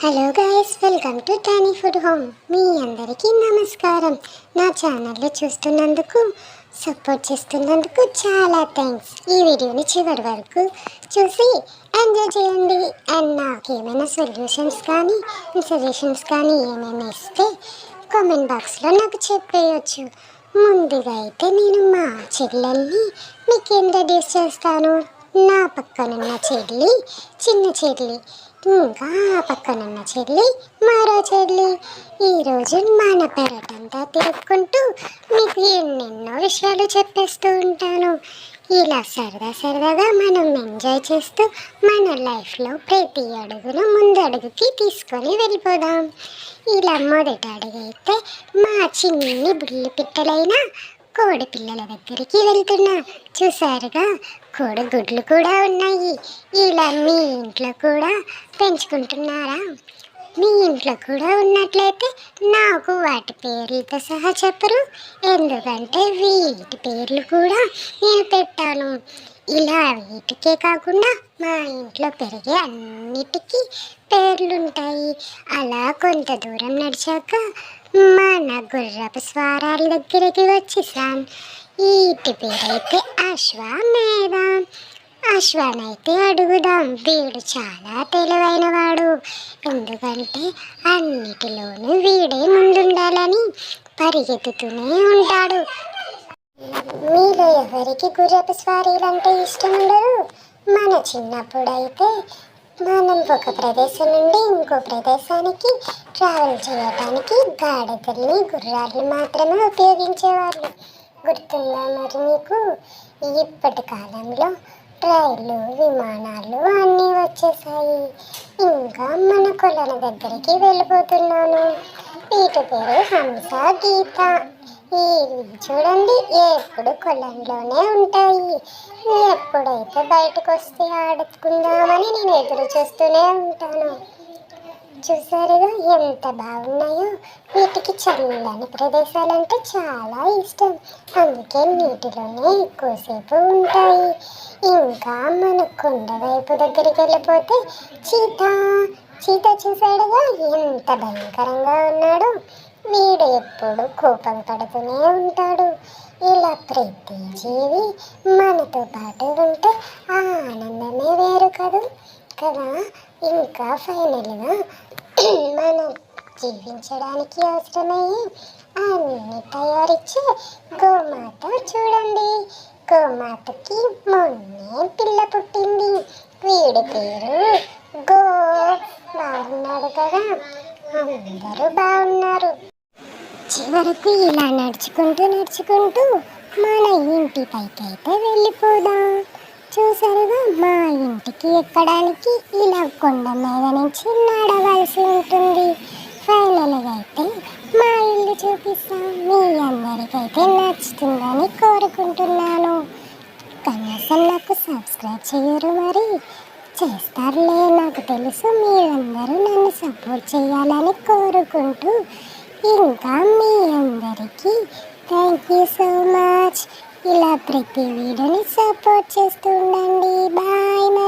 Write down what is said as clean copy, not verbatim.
Hello guys, welcome to tiny food home. మీ అందరికీ నమస్కారం. నా ఛానల్లో చూస్తున్నందుకు, సపోర్ట్ చేస్తున్నందుకు చాలా థ్యాంక్స్. ఈ వీడియోని చివరి వరకు చూసి ఎంజాయ్ చేయండి. అండ్ నాకు ఏమైనా సొల్యూషన్స్ కానీ సజెషన్స్ కానీ ఏమైనా ఇస్తే కామెంట్ బాక్స్లో నాకు చెప్పేయచ్చు. ముందుగా అయితే నేను మా చెల్లెల్ని మీకు ఇంట్రడ్యూస్ చేస్తాను. నా పక్కనున్న చెల్లి చిన్న చెల్లి, ఇంకా పక్కనున్న చెల్లి మరో చెల్లి. ఈరోజు మన పెరటంతా తిరుక్కుంటూ మీకు ఎన్నెన్నో విషయాలు చెప్పేస్తూ ఉంటాను. ఇలా సరదాగా మనం ఎంజాయ్ చేస్తూ మన లైఫ్లో ప్రతి అడుగును ముందు అడుగుకి తీసుకొని వెళ్ళిపోదాం. ఇలా మొదటి అడుగైతే మా చిన్ని బుల్లి పిట్టలైన కోడి పిల్లల దగ్గరికి వెళ్తున్నా. చూసారుగా, కోడి గుడ్లు కూడా ఉన్నాయి. ఇలా మీ ఇంట్లో కూడా పెంచుకుంటున్నారా? మీ ఇంట్లో కూడా ఉన్నట్లయితే నాకు వాటి పేర్లతో సహా చెప్పరు, ఎందుకంటే వీటి పేర్లు కూడా నేను పెట్టాను. ఇలా వీటికే కాకుండా మా ఇంట్లో పెరిగే అన్నిటికీ పేర్లుంటాయి. అలా కొంత దూరం నడిచాక మన గుర్రపు స్వరాల దగ్గరికి వచ్చేసాం. వీటి పేరైతే అశ్వమేధ. అశ్వానైతే అడుగుదాం. వీడు చాలా తెలివైన వాడు, ఎందుకంటే అన్నిటిలోనూ వీడే ముందుండాలని పరిగెత్తుతూనే ఉంటాడు. మీలో ఎవరికి గుర్రపు స్వారీలంటే ఇష్టం ఉండదు? మన చిన్నప్పుడైతే మనం ఒక ప్రదేశం నుండి ఇంకో ప్రదేశానికి ట్రావెల్ చేయడానికి గాడిదల్ని, గుర్రాలు మాత్రమే ఉపయోగించేవాళ్ళు. గుర్తుందా మరి మీకు? ఇప్పటి కాలంలో రైళ్ళు, విమానాలు అన్నీ వచ్చేసాయి. ఇంకా మన కొలను దగ్గరికి వెళ్ళిపోతున్నాను. వీటి పేరు హంస, గీత. ఇవి చూడండి, ఎప్పుడు కొలంలోనే ఉంటాయి. ఎప్పుడైతే బయటకు వస్తే ఆడుకుందామని నేను ఎదురు చూస్తూనే ఉంటాను. చూసారుగా ఎంత బాగున్నాయో. వీటికి చల్లని ప్రదేశాలంటే చాలా ఇష్టం, అందుకే నీటిలోనే ఎక్కువసేపు ఉంటాయి. ఇంకా మన కొండ వైపు దగ్గరికి వెళ్ళిపోతే చీత చూసాడుగా, ఎంత భయంకరంగా ఉన్నాడు. వీడు ఎప్పుడు కోపం పడుతూనే ఉంటాడు. ఇలా ప్రతి జీవి మనతో పాటు ఉంటే ఆనందమే వేరు కదా. ఇంకా ఫైనల్గా మనం జీవించడానికి అవసరమయ్యే అన్ని తయారిచ్చే గోమాత చూడండి. గోమాతకి మొన్నే పిల్ల పుట్టింది. వీడి పేరు గో. బాగున్నాడు కదా, అందరూ బాగున్నారు. చివరకు ఇలా నడుచుకుంటూ మన ఇంటి పైకి అయితే వెళ్ళిపోదాం. చూసారుగా, మా ఇంటికి ఎక్కడానికి ఇలా కొండ మీద నుంచి నడవలసి ఉంటుంది. ఫైనల్గా అయితే మా ఇల్లు చూపిస్తాం. మీ అందరికైతే నచ్చుతుందని కోరుకుంటున్నాను. కనీసం నాకు సబ్స్క్రైబ్ చేయరు, మరి చేస్తారులే, నాకు తెలుసు. మీరందరూ నన్ను సపోర్ట్ చేయాలని కోరుకుంటూ, ఇంకా మీ అందరికీ థ్యాంక్ యూ సో మచ్. ఇలా ప్రతి వీడియోని సపోర్ట్ చేస్తూ ఉండండి. బాయ్. మరి